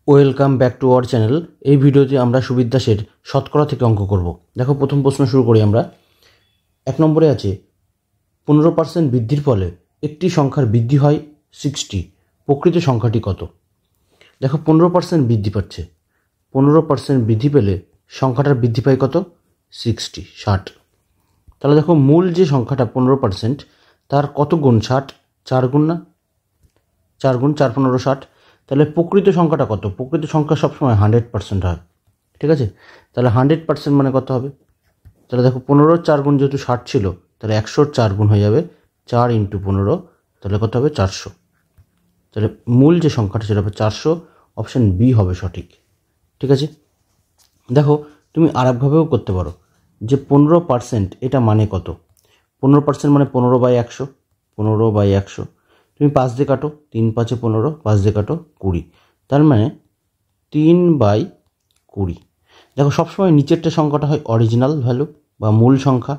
Welcome back to our channel. এই ভিডিওতে আমরা সুবীর দাসের শতকরা থেকে অঙ্ক করব। দেখো, প্রথম প্রশ্ন শুরু করি আমরা। 1 নম্বরে আছে 15% বৃদ্ধির ফলে একটি সংখ্যার বৃদ্ধি হয় 60, প্রকৃত সংখ্যাটি কত? দেখো, 15% বৃদ্ধি পাচ্ছে। 15% বৃদ্ধি পেলে সংখ্যাটার বৃদ্ধি পায় কত? 60। তাহলে দেখো, মূল যে সংখ্যাটা 15% তার কত গুণ 60? 4 গুণ না? 4 গুণ 4 15 60। তাহলে প্রকৃত সংখ্যাটা কত? প্রকৃত সংখ্যা সবসময় 100% হয়। ঠিক আছে, তাহলে 100% মানে কত হবে? তাহলে দেখো, 15 4 গুণ যেহেতু 60 ছিল, তাহলে 104 গুণ হয়ে যাবে 4 × 15, তাহলে কত হবে? 400। তাহলে মূল যে সংখ্যাটা সেটা হবে 400। অপশান বি হবে সঠিক। ঠিক আছে, দেখো তুমি আরেকভাবেও করতে পারো যে 15% এটা মানে কত? 15% মানে 15/100। 15/100 তুমি 5 দিয়ে কাটো, 3 5 15, 5 দিয়ে কাটো 20, তার মানে 3/20। দেখো, সবসময় নিচেরটা সংখ্যাটা হয় অরিজিনাল ভ্যালু বা মূল সংখ্যা,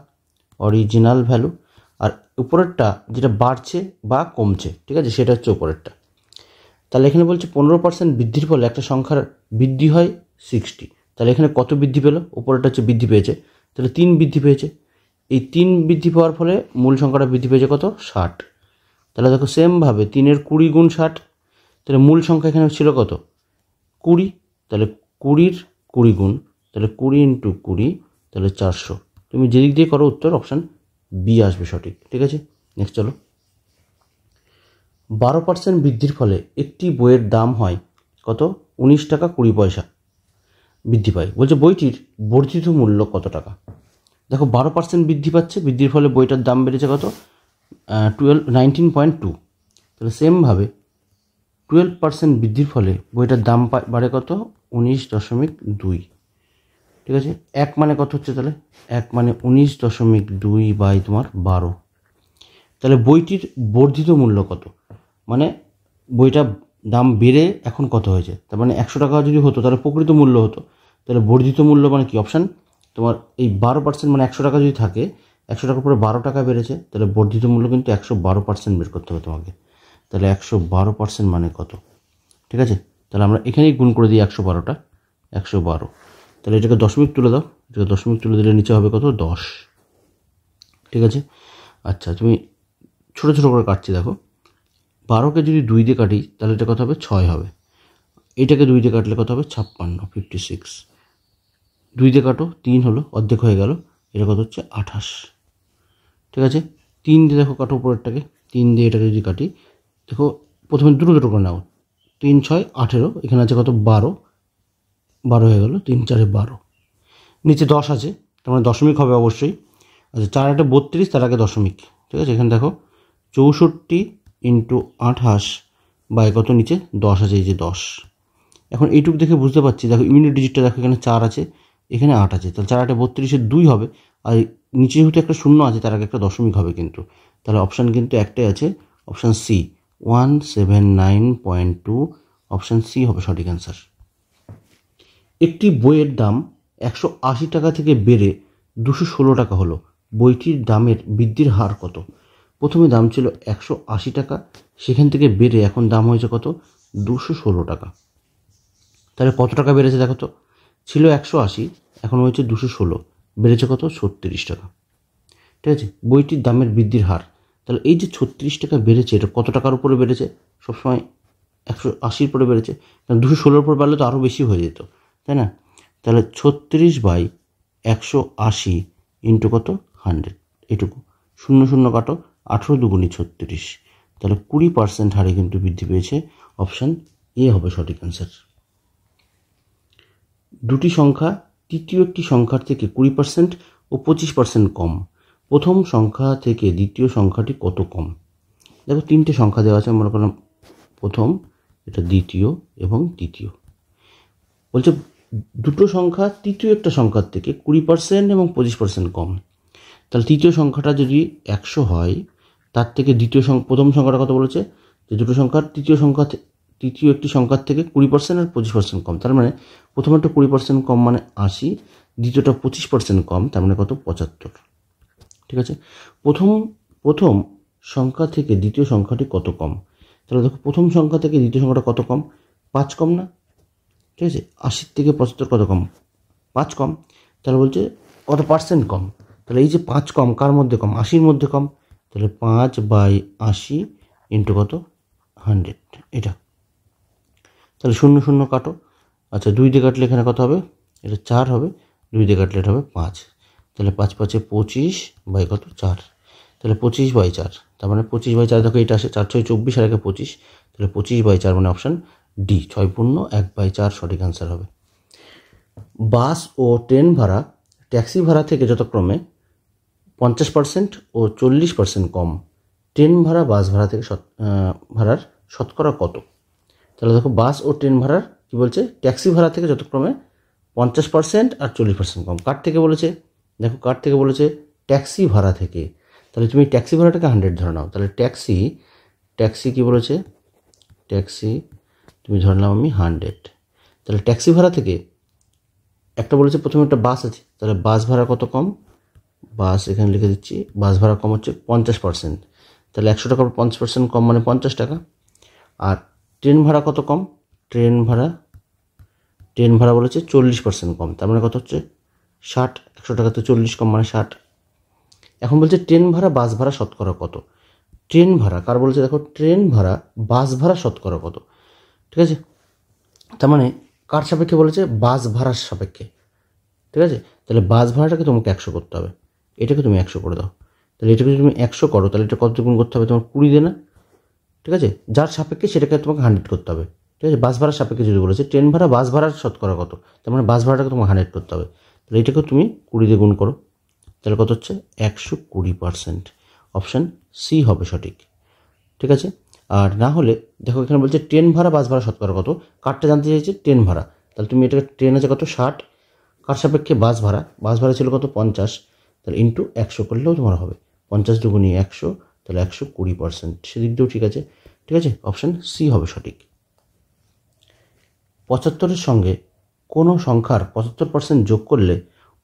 অরিজিনাল ভ্যালু, আর উপরেরটা যেটা বাড়ছে বা কমছে, ঠিক আছে, সেটা হচ্ছে উপরেরটা। তাহলে এখানে বলছে 15% বৃদ্ধির ফলে একটা সংখ্যার বৃদ্ধি হয় 60। তাহলে এখানে কত বৃদ্ধি পেল? উপরেরটা হচ্ছে বৃদ্ধি পেয়েছে, তাহলে 3 বৃদ্ধি পেয়েছে। এই 3 বৃদ্ধি পাওয়ার ফলে মূল সংখ্যাটা বৃদ্ধি পেয়েছে কত? 60। তাহলে দেখো, সেমভাবে 3 20 গুণ 60, তাহলে মূল সংখ্যা এখানে ছিল কত? 20। তাহলে 20 20 গুণ, তাহলে 20 × 20, তাহলে 400। তুমি যেদিক দিয়ে করো উত্তর অপশান বি আসবে সঠিক। ঠিক আছে, নেক্সট চলো। 12% বৃদ্ধির ফলে একটি বইয়ের দাম হয় কত? 19 টাকা 20 পয়সা বৃদ্ধি পায়। বলছে বইটির বর্ধিত মূল্য কত টাকা? দেখো, 12% বৃদ্ধি পাচ্ছে, বৃদ্ধির ফলে বইটার দাম বেড়েছে কত? 19.2। তাহলে সেমভাবে 12% বৃদ্ধির ফলে বইটার দাম বাড়ে কত? 19.2। ঠিক আছে, 1 মানে কত হচ্ছে? তাহলে 1 মানে 19.2 বাই তোমার 12। তাহলে বইটির বর্ধিত মূল্য কত? মানে বইটা দাম বেড়ে এখন কত হয়েছে? তার মানে 100 টাকা যদি হতো তাহলে প্রকৃত মূল্য হতো। তাহলে বর্ধিত মূল্য মানে কি? অপশান তোমার এই 12% মানে 100 টাকা যদি থাকে, 100 টাকার উপরে 12 টাকা বেড়েছে, তাহলে বর্ধিত মূল্য কিন্তু 112% বের করতে হবে তোমাকে। তাহলে 112% মানে কত? ঠিক আছে, তাহলে আমরা এখানেই গুণ করে দিই 112টা, 112। তাহলে এটাকে দশমিক তুলে দাও, এটাকে দশমিক তুলে দিলে নিচে হবে কত? 10। ঠিক আছে, আচ্ছা তুমি ছোটো ছোটো করে কাটছি। দেখো, 12কে যদি 2 দিয়ে কাটি তাহলে এটা কত হবে? 6 হবে। এটাকে 2 দিয়ে কাটলে কত হবে? 56, 56। 2 দিয়ে কাটো, 3 হলো, অর্ধেক হয়ে গেল, এটা কত হচ্ছে? 28। ঠিক আছে, 3 দিয়ে দেখো কাটো উপরেরটাকে, 3 দিয়ে এটাকে যদি কাটি, দেখো প্রথমে দুটো করে নাও, 3 6 18, এখানে আছে কত? 12 হয়ে গেল, 3 4 12, নিচে 10 আছে, তার মানে দশমিক হবে অবশ্যই। আচ্ছা, 4 8 32, তার আগে দশমিক। ঠিক আছে, এখানে দেখো 64 × 28 বাই কত? নিচে 10 আছে, এই যে 10। এখন এইটুকু দেখে বুঝতে পারছি, দেখো ইউনিট ডিজিটটা দেখো, এখানে 4 আছে, এখানে 8 আছে, তাহলে 4 8 32 2 হবে, আর নিচে যেহেতু একটা শূন্য আছে তার আগে একটা দশমিক হবে কিন্তু। তাহলে অপশান কিন্তু একটাই আছে, অপশান সি, 179.2। অপশান সি হবে সঠিক অ্যান্সার। একটি বইয়ের দাম 180 টাকা থেকে বেড়ে 216 টাকা হলো, বইটির দামের বৃদ্ধির হার কত? প্রথমে দাম ছিল 180 টাকা, সেখান থেকে বেড়ে এখন দাম হয়েছে কত? 216 টাকা। তাহলে কত টাকা বেড়েছে দেখো তো? ছিল 180, এখন হয়েছে 216, বেড়েছে কত? 36 টাকা। ঠিক আছে, বইটির দামের বৃদ্ধির হার। তাহলে এই যে 36 টাকা বেড়েছে, এটা কত টাকার উপরে বেড়েছে? সবসময় 180-র উপরে বেড়েছে, কারণ 216-র উপরে বাড়লে তো আরও বেশি হয়ে যেত, তাই না? তাহলে 36/180 ইন্টু কত? 100, এটুকু, 0 0 কাটো, 18 2 36, তাহলে 20% হারে কিন্তু বৃদ্ধি পেয়েছে। অপশান এ হবে সঠিক অ্যান্সার। দুটি সংখ্যা তৃতীয় একটি সংখ্যার থেকে 20% ও 25% কম, প্রথম সংখ্যা থেকে দ্বিতীয় সংখ্যাটি কত কম? দেখো, 3টে সংখ্যা দেওয়া আছে, মনে করলাম প্রথম, এটা দ্বিতীয় এবং তৃতীয়। বলছে দুটো সংখ্যা তৃতীয় একটা সংখ্যার থেকে 20% এবং 25% কম। তাহলে তৃতীয় সংখ্যাটা যদি 100 হয়, তার থেকে প্রথম সংখ্যাটা কত বলেছে? যে দুটো সংখ্যার তৃতীয় একটি সংখ্যার থেকে 20% আর 25% কম। তার মানে প্রথমটা 20% কম মানে 80, দ্বিতীয়টা 25% কম, তার মানে কত? 75। ঠিক আছে, প্রথম সংখ্যা থেকে দ্বিতীয় সংখ্যাটি কত কম? তাহলে দেখো, প্রথম সংখ্যা থেকে দ্বিতীয় সংখ্যাটা কত কম? 5 কম না? ঠিক আছে। 80 থেকে 75 কত কম? 5 কম। তাহলে বলছে কত পার্সেন্ট কম? তাহলে এই যে 5 কম কার মধ্যে কম? 80-র মধ্যে কম। তাহলে 5/80 ইন্টু কত? 100, এটা। তাহলে 0 0 কাটো। আচ্ছা 2 দিয়ে কাটলে এখানে কত হবে? এটা 4 হবে। 2 দিয়ে কাটলে এটা হবে 5। তাহলে 5 5 25 বাই কত? 4। তাহলে 25/4। তার মানে 25/4 দেখো এটা আসে 4 6 24 আর 1 25। তাহলে 25/4 মানে অপশান ডি 6 পূর্ণ 1/4 সঠিক অ্যান্সার হবে। বাস ও ট্রেন ভাড়া ট্যাক্সি ভাড়া থেকে যথাক্রমে 50% ও 40% কম। ট্রেন ভাড়া বাস ভাড়া থেকে ভাড়ার শতকরা কত? তাহলে দেখো বাস ও ট্রেন ভাড়ার কী বলছে? ট্যাক্সি ভাড়া থেকে যথাক্রমে 50% আর 40% কম। কার থেকে বলেছে? দেখো কার থেকে বলেছে? ট্যাক্সি ভাড়া থেকে। তাহলে তুমি ট্যাক্সি ভাড়াটাকে 100 ধরে নাও। তাহলে ট্যাক্সি কী বলেছে? ট্যাক্সি তুমি ধরলাম আমি 100। তাহলে ট্যাক্সি ভাড়া থেকে একটা বলেছে, প্রথমে একটা বাস আছে, তাহলে বাস ভাড়া কত কম? বাস এখানে লিখে দিচ্ছি, বাস ভাড়া কম হচ্ছে 50%। তাহলে 100 টাকার 50% কম মানে 50 টাকা। আর ট্রেন ভাড়া কত কম? ট্রেন ভাড়া বলেছে 40% কম, তার মানে কত হচ্ছে? 60। 100 টাকাতে 40 কম মানে 60। এখন বলছে ট্রেন ভাড়া বাস ভাড়া শতকরা কত? ট্রেন ভাড়া কার বলছে? দেখো ট্রেন ভাড়া বাস ভাড়া শতকরা কত, ঠিক আছে। তার মানে কার সাপেক্ষে বলেছে? বাস ভাড়ার সাপেক্ষে, ঠিক আছে। তাহলে বাস ভাড়াটাকে তোমাকে 100 করতে হবে, এটাকে তুমি 100 করে দাও। তাহলে এটাকে তুমি 100 করো, তাহলে এটা কত গুণ করতে হবে? তোমার 20 দিয়ে না, ঠিক আছে। যার সাপেক্ষে সেটাকে তোমাকে 100 করতে হবে, ঠিক আছে। বাস ভাড়ার সাপেক্ষে যদি বলেছে ট্রেন ভাড়া বাস ভাড়ার শতকরা কত, তার মানে বাস ভাড়াটাকে তোমাকে 100 করতে হবে। তাহলে এটাকে তুমি 20 দিয়ে গুণ করো, তাহলে কত হচ্ছে? 120%। অপশান সি হবে সঠিক, ঠিক আছে। আর না হলে দেখো এখানে বলছে ট্রেন ভাড়া বাস ভাড়া শতকরা কত, কারটা জানতে চাইছে? ট্রেন ভাড়া। তাহলে তুমি এটাকে, ট্রেন আছে কত? 60, কার সাপেক্ষে? বাস ভাড়া ছিল কত? 50। তাহলে ইন্টু 100 করলেও তোমার হবে 50 দুগুণে 100, তাহলে 120%। সেদিক দিয়েও ঠিক আছে, ঠিক আছে। অপশান সি হবে সঠিক। 75-এর সঙ্গে কোনো সংখ্যার 75% যোগ করলে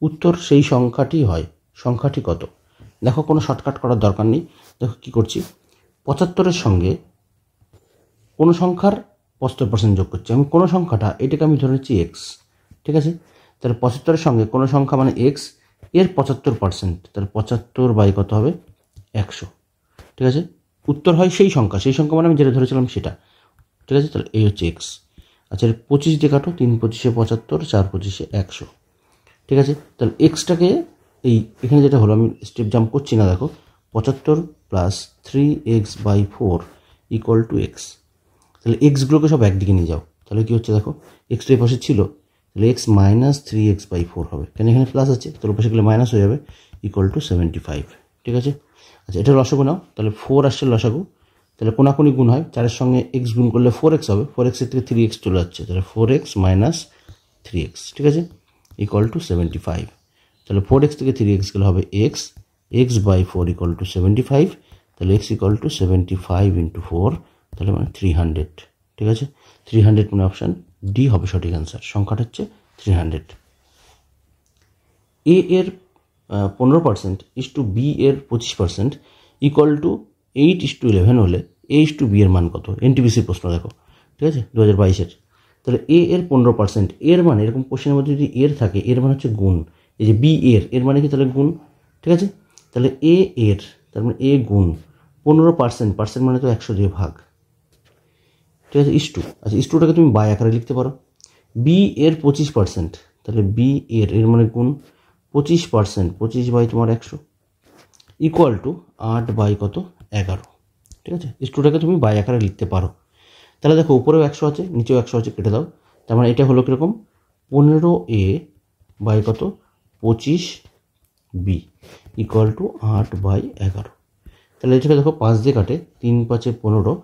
উত্তর সেই সংখ্যাটি হয়, সংখ্যাটি কত? দেখো কোনো শর্টকাট করার দরকার নেই। দেখো কী করছি, 75-এর সঙ্গে কোনো সংখ্যার 75% যোগ করছি। আমি কোনো সংখ্যাটা, এটাকে আমি ধরে নিচ্ছি এক্স, ঠিক আছে। তাহলে 75-এর সঙ্গে কোনো সংখ্যা মানে এক্স, এর 75%, তাহলে 75 বাই কত হবে? 100, ঠিক আছে। উত্তর হয় সেই সংখ্যা মানে আমি যেটা ধরেছিলাম সেটা, ঠিক আছে। তাহলে এই হচ্ছে এক্স। আচ্ছা 25 দিয়ে কাটো, 3 25-এ 75, 4 25-এ 100, ঠিক আছে। তাহলে এক্সটাকে এখানে যেটা হলো, আমি স্টেপ জাম্প করছি না, দেখো 75 plus 3x/4 equal to x. তাহলে এক্সগুলোকে সব একদিকে নিয়ে যাও, তাহলে কী হচ্ছে দেখো, এক্সটা এই পাশে ছিল, তাহলে এক্স মাইনাস 3x/4 হবে, কেন এখানে প্লাস আছে, তাহলে পাশে গেলে মাইনাস হয়ে যাবে, ইকুয়াল টু 75, ঠিক আছে। আচ্ছা এটা লসাগু নাও, তাহলে 4 আসছে লসাগু, তাহলে কোনাকুনি গুণ হয়, 4-এর সঙ্গে এক্স গুণ করলে 4x হবে, 4x-এর থেকে 3x চলে যাচ্ছে, তাহলে 4x মাইনাস 3x, ঠিক আছে, ইকুয়াল টু 75। তাহলে 4x থেকে 3x গেলে হবে x/4 ইকুয়াল টু 75, তাহলে x ইকুয়াল টু 75 ইন্টু 4, তাহলে মানে 300, ঠিক আছে। 300 মানে অপশান ডি হবে সঠিক অ্যান্সার, সংখ্যাটা হচ্ছে 300। এ এর 15% ইস টু বি এর 25% ইকুয়াল টু 8:11 হলে a/b এর মান কত? এনটিপিসির প্রশ্ন দেখো, ঠিক আছে, 2022-এর। তাহলে এ এর 15%, এর মানে এরকম কোশ্চেনের মধ্যে যদি এর থাকে, এর মানে হচ্ছে গুণ, এই যে বি এর মানে কি? তাহলে গুণ, ঠিক আছে। তাহলে এর তার মানে এ গুণ 15%, মানে তো 100 দিয়ে ভাগ, ঠিক আছে, ইস টু। আচ্ছা ইস টুটাকে তুমি বাই আকারে লিখতে পারো। বি এর 25%, তাহলে বি এর মানে গুণ 25%, 25 বাই তোমার 100 ইকুয়াল টু 8 বাই কত? 11, ঠিক আছে। ইস টুটাকে তুমি বাই আকারে লিখতে পারো। তাহলে দেখো উপরেও 100 আছে, নিচেও 100 আছে, কেটে দাও। তার মানে এটা হলো কীরকম? 15a বাই কত? 25b equal to 8 by 11। তাহলে এটাকে দেখো 5 দিয়ে কাটে, 3 5-এ 15,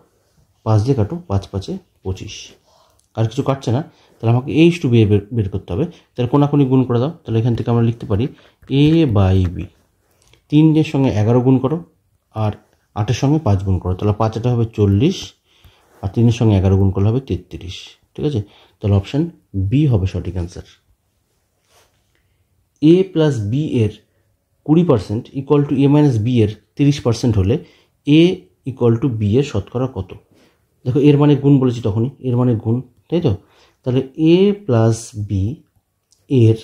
5 দিয়ে কাটো, 5 5-এ 25, আর কিছু কাটছে না। তাহলে আমাকে a/b বের করতে হবে, তাহলে কোনাকুনি গুণ করে দাও। তাহলে এখান থেকে আমরা লিখতে পারি a/b। 3-এর সঙ্গে 11 গুণ করো, আর 8-এর সঙ্গে 5 গুণ করো, তাহলে 5-টা হবে 40, আর 3-এর সঙ্গে 11 গুণ করলে হবে 33, ঠিক আছে। তাহলে অপশান বি হবে সঠিক অ্যান্সার। a প্লাস বি এর 20% equal to a minus B এর 30% হলে a ইকুয়াল টু বি এর শতকরা কত? দেখো এর মানে গুণ বলেছি তখনই, এর মানে গুণ, তাই তো। তাহলে এ প্লাস বি এর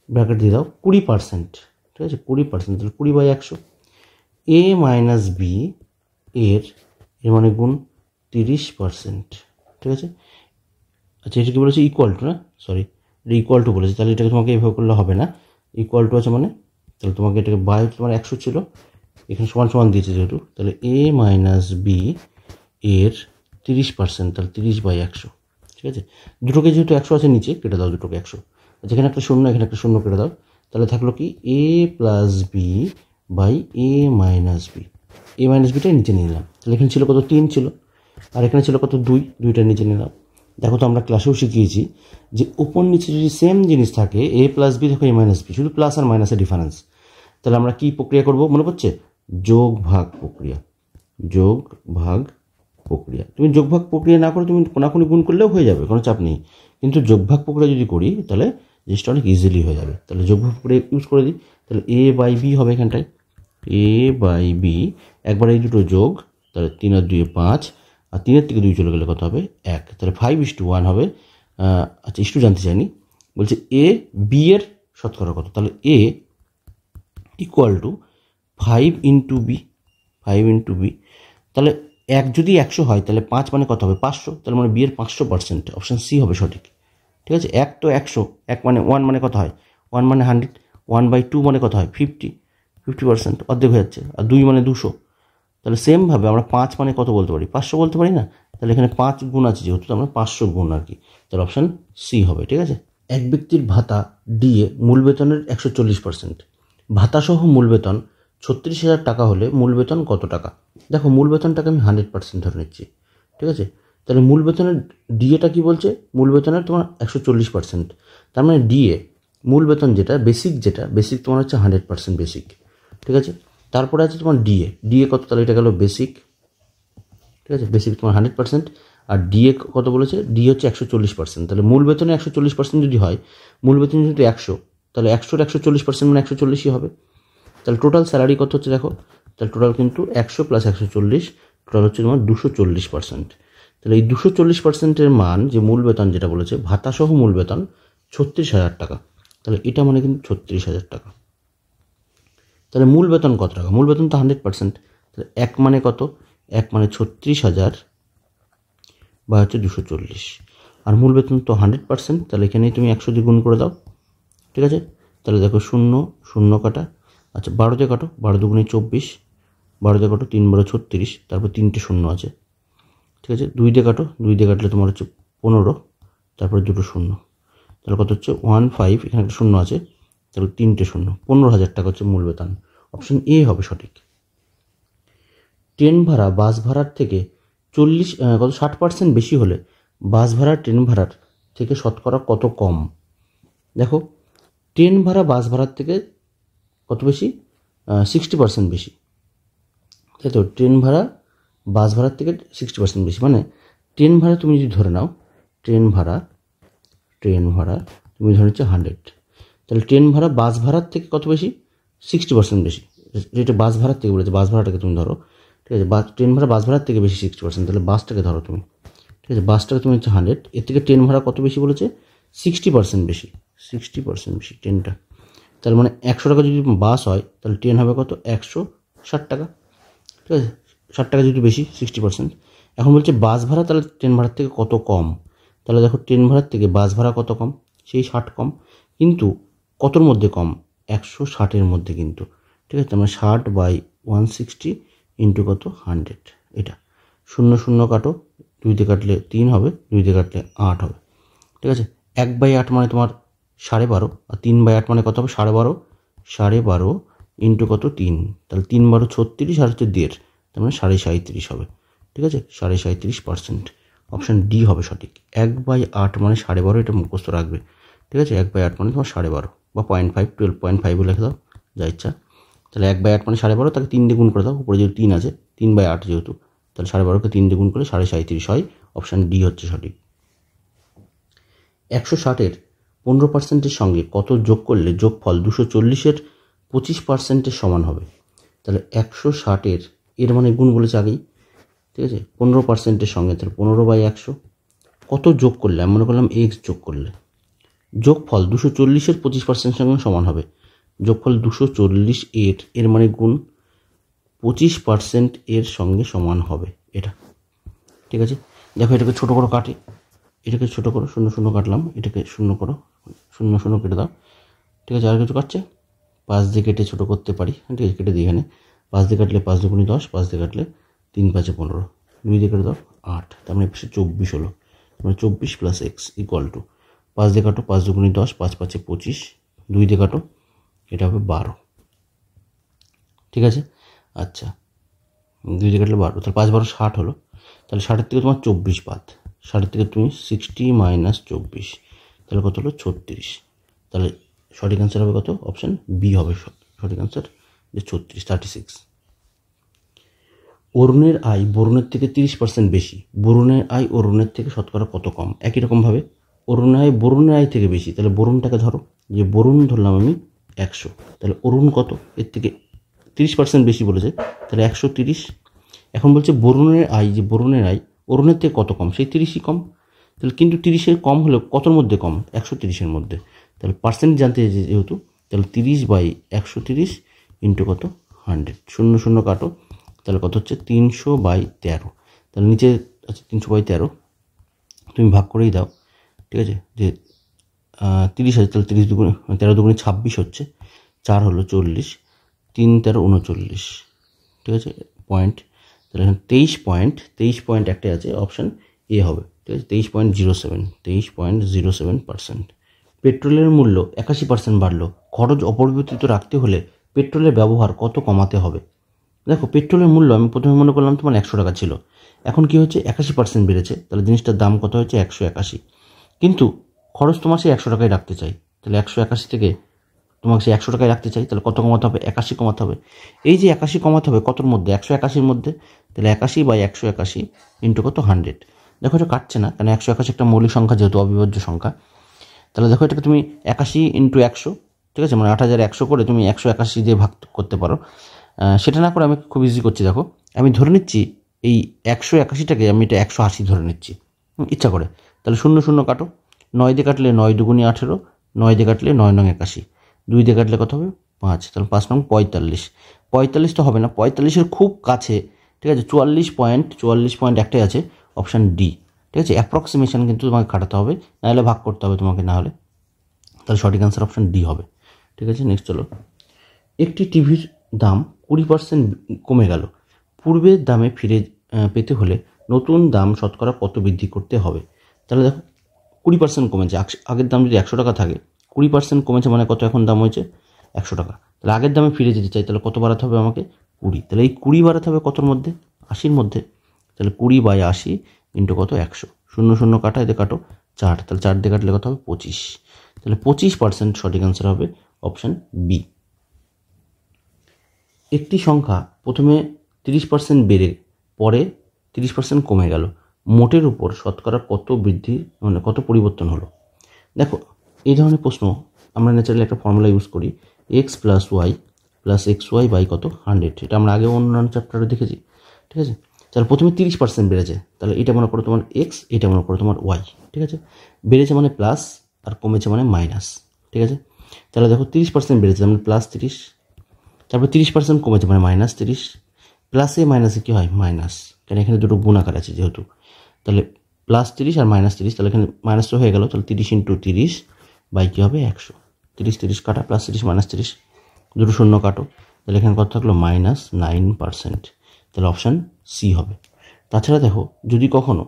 ব্র্যাকেট দিয়ে দাও 20%, ঠিক আছে 20%, তাহলে 20/100। এ মাইনাস বি এর মানে গুণ 30%, ঠিক আছে। আচ্ছা এটা কি বলেছে ইকুয়াল টু, না সরি এটা ইকুয়াল টু বলেছে, তাহলে এটাকে তোমাকে এইভাবে করলে হবে না। ইকুয়াল টু আছে মানে তাহলে তোমাকে এটাকে বাই, তোমার 100 ছিল, এখানে সমান সমান দিয়েছে যেহেতু, তাহলে এ মাইনাস বি এর 30%, তাহলে 30/100, ঠিক আছে। দুটোকে যেহেতু 100 আছে নিচে, কেটে দাও দুটোকে 100, যেখানে একটা শূন্য এখানে একটা শূন্য কেটে দাও, তাহলে থাকলো কি A plus B by A minus B. A minus বিটাই নিচে নিয়ে নিলাম, তাহলে এখানে ছিল কত 3 ছিল, আর এখানে ছিল কত 2, 2টা নিচে নিলাম। দেখো তো আমরা ক্লাসেও শিখিয়েছি যে উপর নিচে যদি সেম জিনিস থাকে এ প্লাস বি দেখো এ মাইনাস বি, শুধু প্লাস আর মাইনাসের ডিফারেন্স, তাহলে আমরা কি প্রক্রিয়া করব মনে পড়ছে? যোগ ভাগ প্রক্রিয়া। যোগ ভাগ প্রক্রিয়া, তুমি যোগ ভাগ প্রক্রিয়া না করে তুমি কোনাকুনি গুণ করলেও হয়ে যাবে, কোনো চাপ নেই, কিন্তু যোগ ভাগ প্রক্রিয়া যদি করি তাহলে জিনিসটা অনেক ইজিলি হয়ে যাবে। তাহলে যোগ ভাগ প্রক্রিয়া ইউজ করে দিই, তাহলে এ বাই বি হবে এখানটায়, এ বাই বি, একবার এই দুটো যোগ, তাহলে 3 আর 2 5, আর 3 থেকে 2 চলে গেলে কত হবে 1, তাহলে 5:1 হবে। আচ্ছা একটু জানতে চাইনি, বলছে এ বি এর শতকরা কত, তাহলে A equal to 5 into B, 5 into B, তাহলে 1 যদি 100 হয় তাহলে 5 মানে কত হবে 500, তাহলে মানে বি এর 500%, অপশান সি হবে সঠিক, ঠিক আছে। 1 তো 100, 1 মানে 1 মানে কত হয় 1 মানে 100, 1/2 মানে কত হয় 50%, অর্ধেক হয়ে যাচ্ছে, আর 2 মানে 200, তাহলে সেমভাবে আমরা 5 মানে কত বলতে পারি 500 বলতে পারি না, তাহলে এখানে 5 গুণ আছে যেহেতু আমরা 500 গুণ আর কি, তাহলে অপশান সি হবে, ঠিক আছে। এক ব্যক্তির ভাতা ডিএ মূল বেতনের 140%, ভাতাসহ মূল বেতন 36,000 টাকা হলে মূল বেতন কত টাকা? দেখো মূল বেতনটাকে আমি 100% ধরে নিচ্ছি, ঠিক আছে। তাহলে মূল বেতনের ডিএটা কি বলছে, মূল বেতনের তোমার 140%, তার মানে ডিএ মূল বেতন যেটা বেসিক তোমার হচ্ছে 100% বেসিক, ঠিক আছে। তারপরে আছে তোমার ডিএ কত, তাহলে এটা গেল বেসিক, ঠিক আছে, বেসিক তোমার 100%, আর ডিএ কত বলেছে, ডি হচ্ছে 140%, তাহলে মূল বেতনে 140% যদি হয়, মূল বেতন যদি 100, তাহলে 100 140% মানে 140ই হবে। তাহলে টোটাল স্যালারি কত হচ্ছে দেখো, তাহলে টোটাল কিন্তু 100 + 140, টোটাল হচ্ছে তোমার 240%। তাহলে এই 240%-এর মান যে মূল বেতন যেটা বলেছে ভাতাসহ মূল বেতন 36,000 টাকা, তাহলে এটা মানে কিন্তু 36,000 টাকা। তাহলে মূল বেতন কত টাকা, মূল বেতন তো 100%, তাহলে 1 মানে কত, 1 মানে 36,000 বা হচ্ছে 240, আর মূল বেতন তো 100%, তাহলে এখানেই তুমি 100 দিয়ে গুণ করে দাও, ঠিক আছে। তাহলে দেখো 0 0 কাটা, আচ্ছা 12 দিয়ে কাটো, 12 দুগুণে 24, 12 দিয়ে কাটো 3 12 36, তারপর 3টে শূন্য আছে, ঠিক আছে। 2 দিয়ে কাটো, 2 দিয়ে কাটলে তোমার হচ্ছে 15, তারপরে 2টো শূন্য, তাহলে কত হচ্ছে 15, এখানে একটা শূন্য আছে, তাহলে 3টে শূন্য, 15,000 টাকা হচ্ছে মূল বেতন, অপশন এ হবে সঠিক। ট্রেন ভাড়া বাস ভাড়ার থেকে 60% বেশি হলে বাস ভাড়া ট্রেন ভাড়ার থেকে শতকরা কত কম? দেখো ট্রেন ভাড়া বাস ভাড়ার থেকে কত বেশি, 60% বেশি, তাই তো। ট্রেন ভাড়া বাস ভাড়ার থেকে 60% বেশি, মানে ট্রেন ভাড়া তুমি যদি ধরে নাও, ট্রেন ভাড়া তুমি ধরে নিচ্ছ 100, তাহলে ট্রেন ভাড়া বাস ভাড়ার থেকে কত বেশি, 60% বেশি, যেটা বাস ভাড়ার থেকে বলেছে, বাস ভাড়াটাকে তুমি ধরো, ঠিক আছে। ট্রেন ভাড়া বাস ভাড়ার থেকে বেশি 60%, তাহলে বাসটাকে ধরো তুমি, ঠিক আছে। বাসটাকে তুমি হচ্ছে 100, এর থেকে ট্রেন ভাড়া কত বেশি বলেছে, 60% বেশি, 60% বেশি ট্রেনটা, তার মানে 100 টাকা যদি বাস হয় তাহলে ট্রেন হবে কত 160 টাকা, ঠিক আছে। 60 টাকা যদি বেশি 60%। এখন বলছে বাস ভাড়া, তাহলে ট্রেন ভাড়ার থেকে কত কম, তাহলে দেখো ট্রেন ভাড়ার থেকে বাস ভাড়া কত কম, সেই 60 কম, কিন্তু কতর মধ্যে কম, 160-এর মধ্যে কিন্তু, ঠিক আছে। আমরা 60/160 ইন্টু কত 100, এটা 0 0 কাটো, 2 দিয়ে কাটলে 3 হবে, 2 দিয়ে কাটলে 8 হবে, ঠিক আছে। 1/8 মানে তোমার 12.5, আর 3/8 মানে কত হবে 12.5 ইন্টু কত 3, তাহলে 3 12 36, আর হচ্ছে 1.5, তার মানে 37.5 হবে, ঠিক আছে। 37%, অপশান ডি হবে সঠিক। 1/8 মানে 12.5, এটা মুখস্থ রাখবে, ঠিক আছে। 1/8 মানে তোমার 12.5 বা 0.5, 12.5 লিখে দাও যা ইচ্ছা, তাহলে 1/8 মানে 12.5, তাকে 3 দিয়ে গুণ করে দাও, উপরে যেহেতু 3 আছে, 3/8 যেহেতু, তাহলে 12.5কে 3 দিয়ে গুণ করে 37.5 হয়, অপশান ডি হচ্ছে সঠিক। 160-এর 15%-এর সঙ্গে কত যোগ করলে যোগফল 240-এর 25%-এর সমান হবে? তাহলে 160-এর মানে গুণ বলেছে আগেই, ঠিক আছে, 15%-এর সঙ্গে, তাহলে 15/100, কত যোগ করলে, আমি মনে করলাম এক্স যোগ করলে যোগফল 240-এর 25% সঙ্গে সমান হবে। যোগফল 240 এর মানে গুণ 25% এর সঙ্গে সমান হবে এটা। ঠিক আছে, দেখো এটাকে ছোটো করো, কাটে, এটাকে ছোটো করো, 0 0 কাটলাম, এটাকে 0 করো, 0 0 কেটে দাও। ঠিক আছে, আর কিছু কাটছে, 5 দিয়ে কেটে ছোটো করতে পারি, ঠিক আছে, কেটে দিই এখানে। 5 দিয়ে কাটলে 5 2 10, 5 দিয়ে কাটলে 3 5 15, 2 দিয়ে কেটে দাও 8, তার মানে 24 হলো। মানে 24 প্লাস এক্স ইকুয়াল টু 5 দিয়ে কাটো, 5 2 10, 5 5 25, 2 দিয়ে কাটো, এটা হবে 12। ঠিক আছে, আচ্ছা 2 দিয়ে কাটলে 12, তাহলে 5 12 60 হলো। তাহলে 60 থেকে তোমার 24 বাদ, 60 থেকে তুমি 60 মাইনাস 24, তাহলে কত হলো 36। তাহলে সঠিক অ্যান্সার হবে কত? অপশান বি হবে সঠিক অ্যান্সার, যে 36। অরুণের আয় বরুণের থেকে 30% বেশি, বরুণের আয় অরুণের থেকে শতকরা কত কম? একই রকমভাবে অরুণের আয় বরুণের আয় থেকে বেশি, তাহলে বরুণটাকে ধরো, যে বরুণ ধরলাম আমি 100, তাহলে অরুণ কত? এর থেকে 30% বেশি বলেছে, তাহলে 130। এখন বলছে বরুণের আয়, যে বরুণের আয় অরুণের থেকে কত কম? সেই 30ই কম। তাহলে কিন্তু 30-এর কম হলেও কতর মধ্যে কম? 130-এর মধ্যে। তাহলে পার্সেন্ট জানতে যেহেতু, তাহলে 30/130 ইন্টু কত? 100, 0 0 কাটো, তাহলে কত হচ্ছে? 300/13। তাহলে নিচে আছে 300/13, তুমি ভাগ করেই দাও। ঠিক আছে, যে 30 আছে, তাহলে 30 দুগুণে 13 দুগুণে 26 হচ্ছে, 4 হলো 40, 3 13 39। ঠিক আছে, পয়েন্ট, তাহলে এখানে 23 একটাই আছে, অপশান এ হবে। ঠিক আছে, 23.07%। পেট্রোলের মূল্য 81% বাড়লো, খরচ অপরিবর্তিত রাখতে হলে পেট্রোলের ব্যবহার কত কমাতে হবে? দেখো পেট্রোলের মূল্য আমি প্রথমে মনে করলাম তোমার 100 টাকা ছিল, এখন কি হচ্ছে 81% বেড়েছে, তাহলে জিনিসটার দাম কত হয়েছে? 181। কিন্তু খরচ তোমার সেই 100 টাকায় রাখতে চাই, তাহলে 181 থেকে তোমাকে সেই 100 টাকায় রাখতে চাই, তাহলে কত কমাতে হবে? 81 কমাতে হবে। এই যে 81 কমাতে হবে কতর মধ্যে? 181-র মধ্যে, তাহলে 81/181 ইন্টু কত? 100। দেখো এটা কাটছে না, কারণ 181 একটা মৌলিক সংখ্যা, যেহেতু অবিভাজ্য সংখ্যা। তাহলে দেখো এটাকে তুমি 81 ইন্টু 100, ঠিক আছে, মানে 8100 করে তুমি 181 দিয়ে ভাগ করতে পারো। সেটা না করে আমি খুব ইজি করছি, দেখো আমি ধরে নিচ্ছি এই 181টাকে আমি এটা 180 ধরে নিচ্ছি ইচ্ছা করে। তাহলে 0 0 কাটো, 9 দিয়ে কাটলে 9 দুগুণে 18, 9 দিয়ে কাটলে 9 9 81, 2 দিয়ে কাটলে কত হবে? 5, তাহলে 5 9 45। 45 তো হবে না, 45-এর খুব কাছে, ঠিক আছে, 44 পয়েন্ট একটাই আছে, অপশান ডি। ঠিক আছে, অ্যাপ্রক্সিমেশন কিন্তু তোমাকে কাটাতে হবে, নাহলে ভাগ করতে হবে তোমাকে, না হলে। তাহলে সঠিক অ্যান্সার অপশান ডি হবে। ঠিক আছে, নেক্সট চলো। একটি টিভির দাম 20% কমে গেল, পূর্বের দামে ফিরে পেতে হলে নতুন দাম শতকরা কত বৃদ্ধি করতে হবে? তাহলে দেখো 20% কমেছে, আগের দাম যদি 100 টাকা থাকে, 20% কমেছে মানে কত? এখন দাম হয়েছে 100 টাকা। তাহলে আগের দামে ফিরে যেতে চাই, তাহলে কত বাড়াতে হবে আমাকে? 20। তাহলে এই 20 বাড়াতে হবে কতর মধ্যে? 80-র মধ্যে। তাহলে 20/80 ইন্টু কত? 100, 0 0 কাটা, এতে কাটো 4, তাহলে 4 দিয়ে কাটলে কত হবে? 25। তাহলে 25% সঠিক অ্যান্সার হবে অপশান বি। একটি সংখ্যা প্রথমে 30% বেড়ে পরে 30% কমে গেল, মোটের উপর শতকরা কত বৃদ্ধি, মানে কত পরিবর্তন হলো? দেখো এই ধরনের প্রশ্ন আমরা ন্যাচারালি একটা ফর্মুলা ইউজ করি, X plus Y plus XY by কত? 100। এটা আমরা আগে অন্যান্য চ্যাপ্টারে দেখেছি। ঠিক আছে, তাহলে প্রথমে 30% বেড়েছে, তাহলে এটা মনে করো তোমার এক্স, এটা মনে করো তোমার ওয়াই। ঠিক আছে, বেড়েছে মানে প্লাস, আর কমেছে মানে মাইনাস। ঠিক আছে, তাহলে দেখো 30% বেড়েছে মানে প্লাস 30, তারপর 30% কমেছে মানে মাইনাস 30। প্লাসে মাইনাসে কী হয়? মাইনাস, কারণ এখানে দুটো গুণ আকার আছে যেহেতু। তাহলে প্লাস 30 আর মাইনাস 30, তাহলে এখানে মাইনাস তো হয়ে গেল, তাহলে 30 ইন্টু 30 বাই কী হবে? 100। 30 30 কাটা, প্লাস 30 মাইনাস 30, দুটো শূন্য কাটো, তাহলে এখানে কত থাকলো? -9%। তাহলে অপশান সি হবে। তাছাড়া দেখো যদি কখনো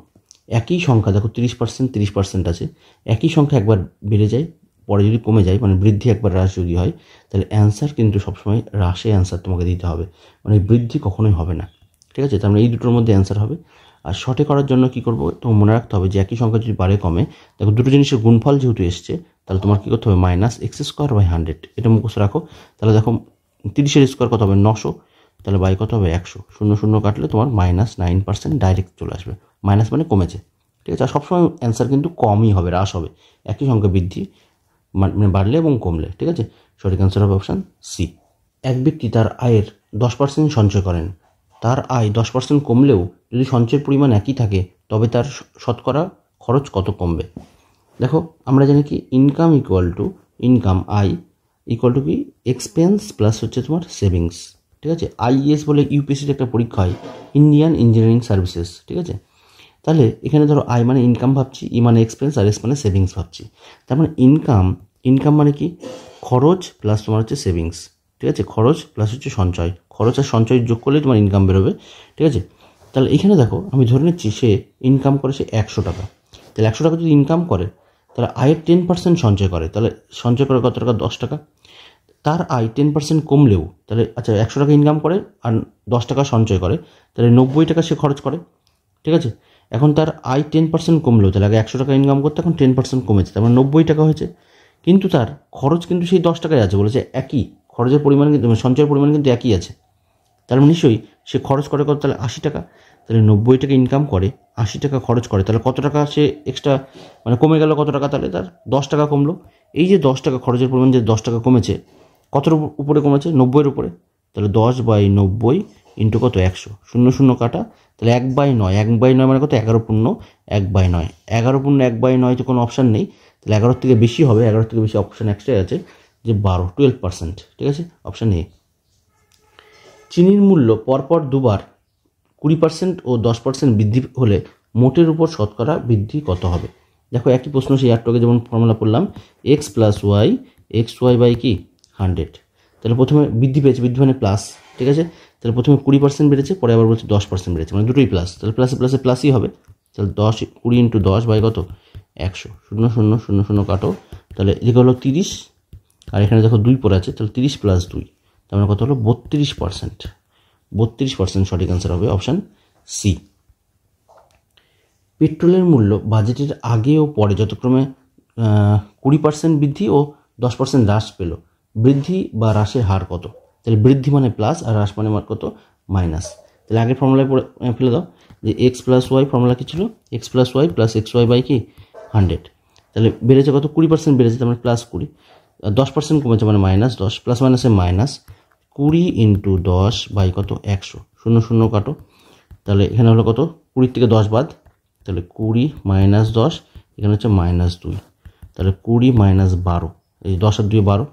একই সংখ্যা, দেখো 30% আছে, একই সংখ্যা একবার বেড়ে যায়, পরে যদি কমে যায়, মানে বৃদ্ধি একবার হ্রাস যদি হয়, তাহলে অ্যান্সার কিন্তু সবসময় হ্রাসে অ্যান্সার তোমাকে দিতে হবে, মানে বৃদ্ধি কখনোই হবে না। ঠিক আছে, তার মানে এই দুটোর মধ্যে অ্যান্সার হবে। আর শর্টে করার জন্য কী করবো? তোমার মনে রাখতে হবে যে একই সংখ্যা যদি বাড়ে কমে, দেখো দুটো জিনিসের গুণফল যেহেতু এসছে, তাহলে তোমার কী করতে হবে? -x²/100, এটা মুখস্থ রাখো। তাহলে দেখো 30-এর স্কোয়ার কত হবে? 900, তাহলে বাই কত হবে? 100, 0 0 কাটলে তোমার -9% ডাইরেক্ট চলে আসবে, মাইনাস মানে কমেছে। ঠিক আছে, আর সবসময় অ্যান্সার কিন্তু কমই হবে, হ্রাস হবে, একই সংখ্যা বৃদ্ধি মানে বাড়লে এবং কমলে। ঠিক আছে, সঠিক অ্যান্সার হবে অপশান সি। এক ব্যক্তি তার আয়ের 10% সঞ্চয় করেন, তার আয় 10% কমলেও যদি সঞ্চয়ের পরিমাণ একই থাকে, তবে তার শতকরা খরচ কত কমবে। দেখো আমরা জানি কি income equal to income I equal to কি এক্সপেন্স প্লাস হচ্ছে তোমার সেভিংস। ঠিক আছে, আইএস বলে ইউপিএসসির একটা পরীক্ষা হয়, ইন্ডিয়ান ইঞ্জিনিয়ারিং সার্ভিসেস। ঠিক আছে, তাহলে এখানে ধরো আই মানে ইনকাম ভাবছি, ই মানে এক্সপেন্স, আর এস মানে সেভিংস ভাবছি। তার মানে ইনকাম মানে কি খরচ প্লাস তোমার হচ্ছে সেভিংস। ঠিক আছে, খরচ প্লাস হচ্ছে সঞ্চয়, খরচ আর সঞ্চয় যোগ করলে তোমার ইনকাম বেরোবে। ঠিক আছে, তাহলে এখানে দেখো আমি ধরে নিচ্ছি সে ইনকাম করে সে 100 টাকা। তাহলে 100 টাকা যদি ইনকাম করে তাহলে আয়ের 10% সঞ্চয় করে, তাহলে সঞ্চয় করে কত টাকা? 10 টাকা। তার আয় 10% কমলেও তাহলে আচ্ছা 100 টাকা ইনকাম করে আর 10 টাকা সঞ্চয় করে, তাহলে 90 টাকা সে খরচ করে। ঠিক আছে, এখন তার আয় 10% কমলেও, তাহলে আগে 100 টাকা ইনকাম করতে এখন 10% কমেছে, তার মানে 90 টাকা হয়েছে। কিন্তু তার খরচ কিন্তু সেই 10 টাকায় আছে, বলেছে একই খরচের পরিমাণ কিন্তু সঞ্চয়ের পরিমাণ কিন্তু একই আছে। তার মানে নিশ্চয়ই সে খরচ করে কত? তাহলে 80 টাকা। তাহলে 90 টাকা ইনকাম করে, 80 টাকা খরচ করে, তাহলে কত টাকা সে এক্সট্রা মানে কমে গেল কত টাকা? তাহলে তার 10 টাকা কমলো। এই যে 10 টাকা খরচের পরিমাণ যে 10 টাকা কমেছে, কতর উপরে কমেছে? 90-এর উপরে। তাহলে 10/90 ইন্টু কত? 100, 0 কাটা, তাহলে 1/9, 1/9 মানে কত? 11 পূর্ণ 1/9, 11 পূর্ণ 1/9 তো কোনো অপশান নেই, তাহলে 11 থেকে বেশি হবে, 11 থেকে বেশি অপশান এক্সট্রা আছে যে 12%। ঠিক আছে, অপশান এ। চিনির মূল্য পরপর দুবার 20% ও 10% বৃদ্ধি হলে মোটের উপর শতকরা বৃদ্ধি কত হবে? দেখো একই প্রশ্ন সেই আটটাকে যেমন ফর্মুলা করলাম, X plus Y, X Y by কি 100। তাহলে প্রথমে বৃদ্ধি পেয়েছে, বৃদ্ধি মানে প্লাস। ঠিক আছে, তাহলে প্রথমে 20% বেড়েছে, পরে আবার বলছে 10% বেড়েছে, মানে দুটোই প্লাস, তাহলে প্লাসে প্লাসে প্লাসই হবে। তাহলে 20 ইন্টু 10 বাই কত? 100, 0 কাটো, তাহলে এদিকে হলো 30, আর এখানে দেখো 2 পড়ে আছে, তাহলে 30 প্লাস 2, তার মানে কত হলো? 32%। 32% সঠিক অ্যান্সার হবে অপশান সি। পেট্রোলের মূল্য বাজেটের আগে ও পরে যথাক্রমে 20% বৃদ্ধি ও 10% হ্রাস পেল, বৃদ্ধি বা হ্রাসের হার কত? তাহলে বৃদ্ধি মানে প্লাস আর হ্রাস মানে কত? মাইনাস। তাহলে আগের ফর্মুলায় ফেলে দাও যে এক্স প্লাস ওয়াই, ফর্মুলা কি ছিল? X plus Y plus X Y by কি 100। তাহলে বেড়েছে কত? 20% বেড়েছে, তার মানে প্লাস 20, 10% কমেছে মানে -10, প্লাস মাইনাসে মাইনাস 20 ইন্টু 10 বাই কত? 100, 0 কাটো, তাহলে এখানে হলো কত? 20 থেকে 10 বাদ, তাহলে 20 মাইনাস 10, এখানে হচ্ছে -2, তাহলে 20 মাইনাস 12, এই 10 আর 2 12,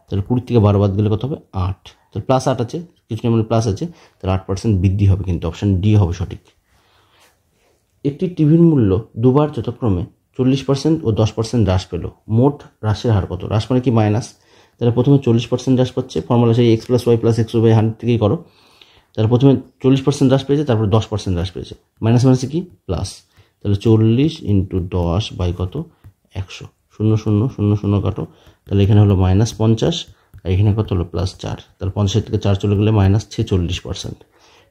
তাহলে 20 থেকে 12 বাদ গেলে কত হবে? 8, তাহলে প্লাস 8 আছে, কিছু নেই মানে প্লাস আছে, তাহলে 8% বৃদ্ধি হবে, কিন্তু অপশান ডি হবে সঠিক। একটি টিভির মূল্য দুবার যথাক্রমে 40% ও 10% হ্রাস পেল, মোট হ্রাসের হার কত? হ্রাস মানে কি মাইনাস, তাহলে প্রথমে 40% হ্রাস পাচ্ছে, ফর্মুলা সেই X plus Y plus X Y by 100 থেকেই করো। তাহলে প্রথমে 40% হ্রাস পেয়েছে, তারপরে 10% হ্রাস পেয়েছে, মাইনাস মাইনাসে কি প্লাস, তাহলে 40 ইন্টু 10 বাই কত? 100, 0 কাটো, তাহলে এখানে হলো -50, আর এখানে কত হলো? +4, তাহলে 50 থেকে 4 চলে গেলে -46%।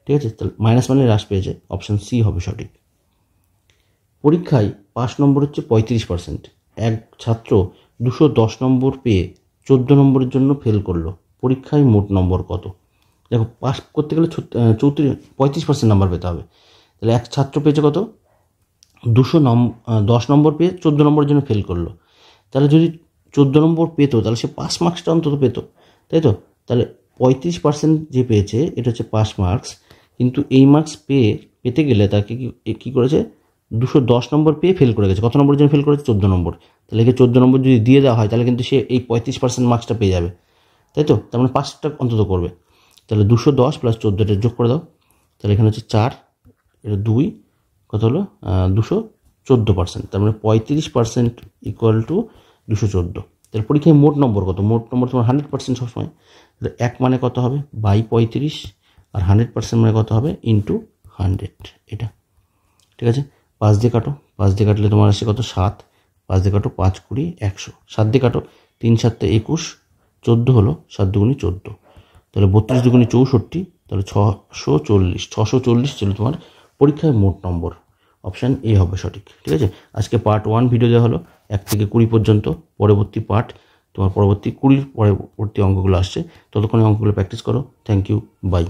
ঠিক আছে, তাহলে মাইনাস মানে হ্রাস পেয়েছে, অপশান সি হবে সঠিক। পরীক্ষায় পাস নম্বর হচ্ছে 35%, এক ছাত্র 210 নম্বর পেয়ে 14 নম্বরের জন্য ফেল করলো, পরীক্ষায় মোট নম্বর কত? দেখো পাস করতে গেলে 35% নাম্বার পেতে হবে, তাহলে এক ছাত্র পেয়েছে কত? 210 নম্বর পেয়ে 14 নম্বরের জন্য ফেল করলো, তাহলে যদি 14 নম্বর পেতো তাহলে সে পাস মার্কসটা অন্তত পেতো, তাই তো? তাহলে 35% যে পেয়েছে এটা হচ্ছে পাস মার্কস, কিন্তু এই মার্কস পেতে গেলে তাকে কি করেছে? 210 নম্বর পেয়ে ফেল করে গেছে, কত নম্বরের জন্য ফেল করেছে? 14 নম্বর, তাহলে একে 14 নম্বর যদি দিয়ে দেওয়া হয় তাহলে কিন্তু সে এই 35% মার্কসটা পেয়ে যাবে, তাই তো? তার মানে পাসটা অন্তত করবে, তাহলে 210 প্লাস 14 যোগ করে দাও, তাহলে এখানে হচ্ছে 4, এটা 2, কত হলো? 214%, তার মানে 35% ইকুয়াল টু 214। তাহলে পরীক্ষায় মোট নম্বর কত? মোট নম্বর তোমার 100% সবসময়, তাহলে 1 মানে কত হবে? বাই 35, আর 100% মানে কত হবে? ইন্টু 100, এটা। ঠিক আছে, 5 দিয়ে কাটো, 5 দিয়ে কাটলে তোমার আসে কত? 7, 5 দিয়ে কাটো, 5 20 100, 7 দিয়ে কাটো, 3 7 21, 14 হলো, 7 দুগুণি 14, তাহলে 32 দুগুণি 64, তাহলে 640 ছিল তোমার পরীক্ষায় মোট নম্বর, অপশান এ হবে সঠিক। ঠিক আছে, আজকে পার্ট 1 ভিডিও দেওয়া হলো 1 থেকে 20 পর্যন্ত, পরবর্তী পার্ট তোমার পরবর্তী 20 পরবর্তী অঙ্কগুলো আসছে, ততক্ষণে অঙ্কগুলো প্র্যাকটিস করো। Thank you, by.